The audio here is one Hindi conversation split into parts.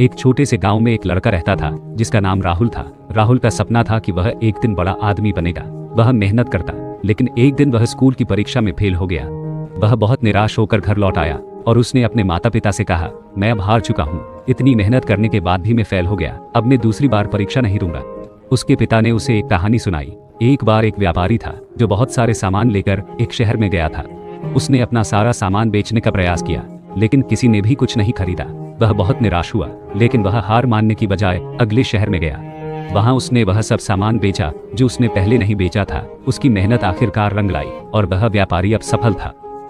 एक छोटे से गांव में एक लड़का रहता था जिसका नाम राहुल था। राहुल का सपना था कि वह एक दिन बड़ा आदमी बनेगा। वह मेहनत करता, लेकिन एक दिन वह स्कूल की परीक्षा में फेल हो गया। वह बहुत निराश होकर घर लौट आया और उसने अपने माता पिता से कहा, मैं अब हार चुका हूँ, इतनी मेहनत करने के बाद भी मैं फेल हो गया, अब मैं दूसरी बार परीक्षा नहीं दूंगा। उसके पिता ने उसे एक कहानी सुनाई। एक बार एक व्यापारी था जो बहुत सारे सामान लेकर एक शहर में गया था। उसने अपना सारा सामान बेचने का प्रयास किया, लेकिन किसी ने भी कुछ नहीं खरीदा। वह बहुत निराश हुआ, लेकिन वह हार मानने की बजाय अगले शहर में गया। वहां उसने वह सब सामान बेचा जो उसने पहले नहीं बेचा था। उसकी मेहनत आखिरकार रंग लाई और वह व्यापारी अब सफल था।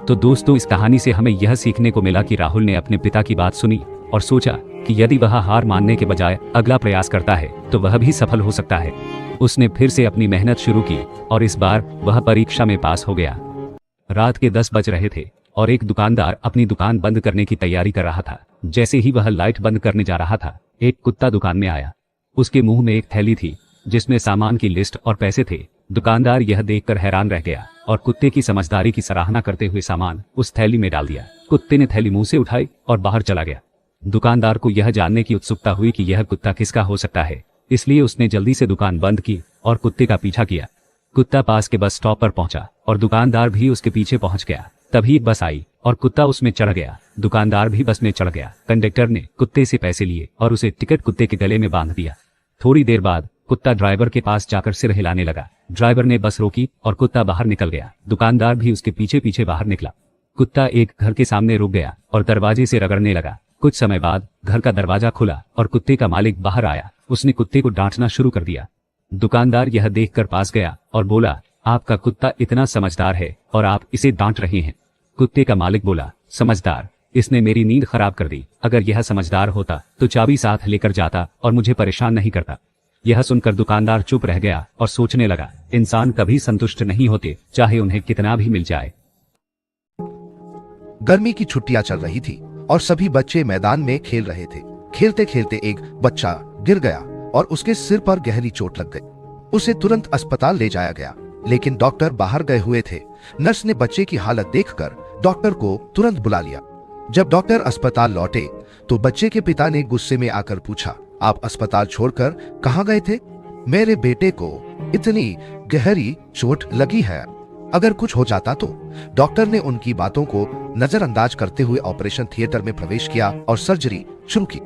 तो दोस्तों, इस कहानी से हमें यह सीखने को मिला कि राहुल ने अपने पिता की बात सुनी और सोचा कि यदि वह हार मानने के बजाय अगला प्रयास करता है तो वह भी सफल हो सकता है। उसने फिर से अपनी मेहनत शुरू की और इस बार वह परीक्षा में पास हो गया। रात के 10 बज रहे थे और एक दुकानदार अपनी दुकान बंद करने की तैयारी कर रहा था। जैसे ही वह लाइट बंद करने जा रहा था, एक कुत्ता दुकान में आया। उसके मुंह में एक थैली थी जिसमें सामान की लिस्ट और पैसे थे। दुकानदार यह देखकर हैरान रह गया और कुत्ते की समझदारी की सराहना करते हुए सामान उस थैली में डाल दिया। कुत्ते ने थैली मुंह से उठाई और बाहर चला गया। दुकानदार को यह जानने की उत्सुकता हुई कि यह कुत्ता किसका हो सकता है, इसलिए उसने जल्दी से दुकान बंद की और कुत्ते का पीछा किया। कुत्ता पास के बस स्टॉप पर पहुंचा और दुकानदार भी उसके पीछे पहुंच गया। तभी एक बस आई और कुत्ता उसमें चढ़ गया। दुकानदार भी बस में चढ़ गया। कंडक्टर ने कुत्ते से पैसे लिए और उसे टिकट कुत्ते के गले में बांध दिया। थोड़ी देर बाद कुत्ता ड्राइवर के पास जाकर सिर हिलाने लगा। ड्राइवर ने बस रोकी और कुत्ता बाहर निकल गया। दुकानदार भी उसके पीछे पीछे बाहर निकला। कुत्ता एक घर के सामने रुक गया और दरवाजे से रगड़ने लगा। कुछ समय बाद घर का दरवाजा खुला और कुत्ते का मालिक बाहर आया। उसने कुत्ते को डांटना शुरू कर दिया। दुकानदार यह देखकर पास गया और बोला, आपका कुत्ता इतना समझदार है और आप इसे डांट रहे हैं। कुत्ते का मालिक बोला, समझदार? इसने मेरी नींद खराब कर दी। अगर यह समझदार होता तो चाबी साथ लेकर जाता और मुझे परेशान नहीं करता। यह सुनकर दुकानदार चुप रह गया और सोचने लगा, इंसान कभी संतुष्ट नहीं होते, चाहे उन्हें कितना भी मिल जाए। गर्मी की छुट्टियां चल रही थी और सभी बच्चे मैदान में खेल रहे थे। खेलते खेलते एक बच्चा गिर गया और उसके सिर पर गहरी चोट लग गई। उसे तुरंत अस्पताल ले जाया गया, लेकिन डॉक्टर बाहर गए हुए थे। नर्स ने बच्चे की हालत देखकर डॉक्टर को तुरंत बुला लिया। जब डॉक्टर अस्पताल लौटे तो बच्चे के पिता ने गुस्से में आकर पूछा, आप अस्पताल छोड़कर कहाँ गए थे? मेरे बेटे को इतनी गहरी चोट लगी है, अगर कुछ हो जाता तो? डॉक्टर ने उनकी बातों को नजरअंदाज करते हुए ऑपरेशन थिएटर में प्रवेश किया और सर्जरी शुरू की।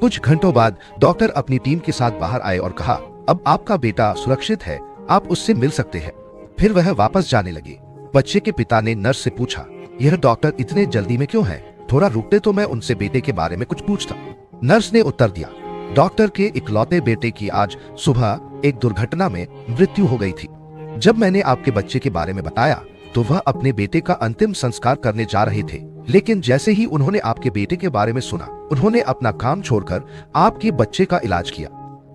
कुछ घंटों बाद डॉक्टर अपनी टीम के साथ बाहर आए और कहा, अब आपका बेटा सुरक्षित है, आप उससे मिल सकते हैं। फिर वह वापस जाने लगे। बच्चे के पिता ने नर्स से पूछा, यह डॉक्टर इतने जल्दी में क्यों है? थोड़ा रुकते तो मैं उनसे बेटे के बारे में कुछ पूछता। नर्स ने उत्तर दिया, डॉक्टर के इकलौते बेटे की आज सुबह एक दुर्घटना में मृत्यु हो गई थी। जब मैंने आपके बच्चे के बारे में बताया तो वह अपने बेटे का अंतिम संस्कार करने जा रहे थे, लेकिन जैसे ही उन्होंने आपके बेटे के बारे में सुना, उन्होंने अपना काम छोड़कर आपके बच्चे का इलाज किया।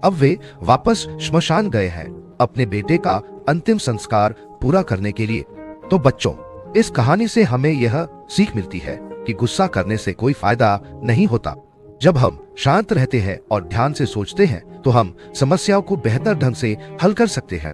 अब वे वापस श्मशान गए हैं अपने बेटे का अंतिम संस्कार पूरा करने के लिए। तो बच्चों, इस कहानी से हमें यह सीख मिलती है कि गुस्सा करने से कोई फायदा नहीं होता। जब हम शांत रहते हैं और ध्यान से सोचते हैं तो हम समस्याओं को बेहतर ढंग से हल कर सकते हैं।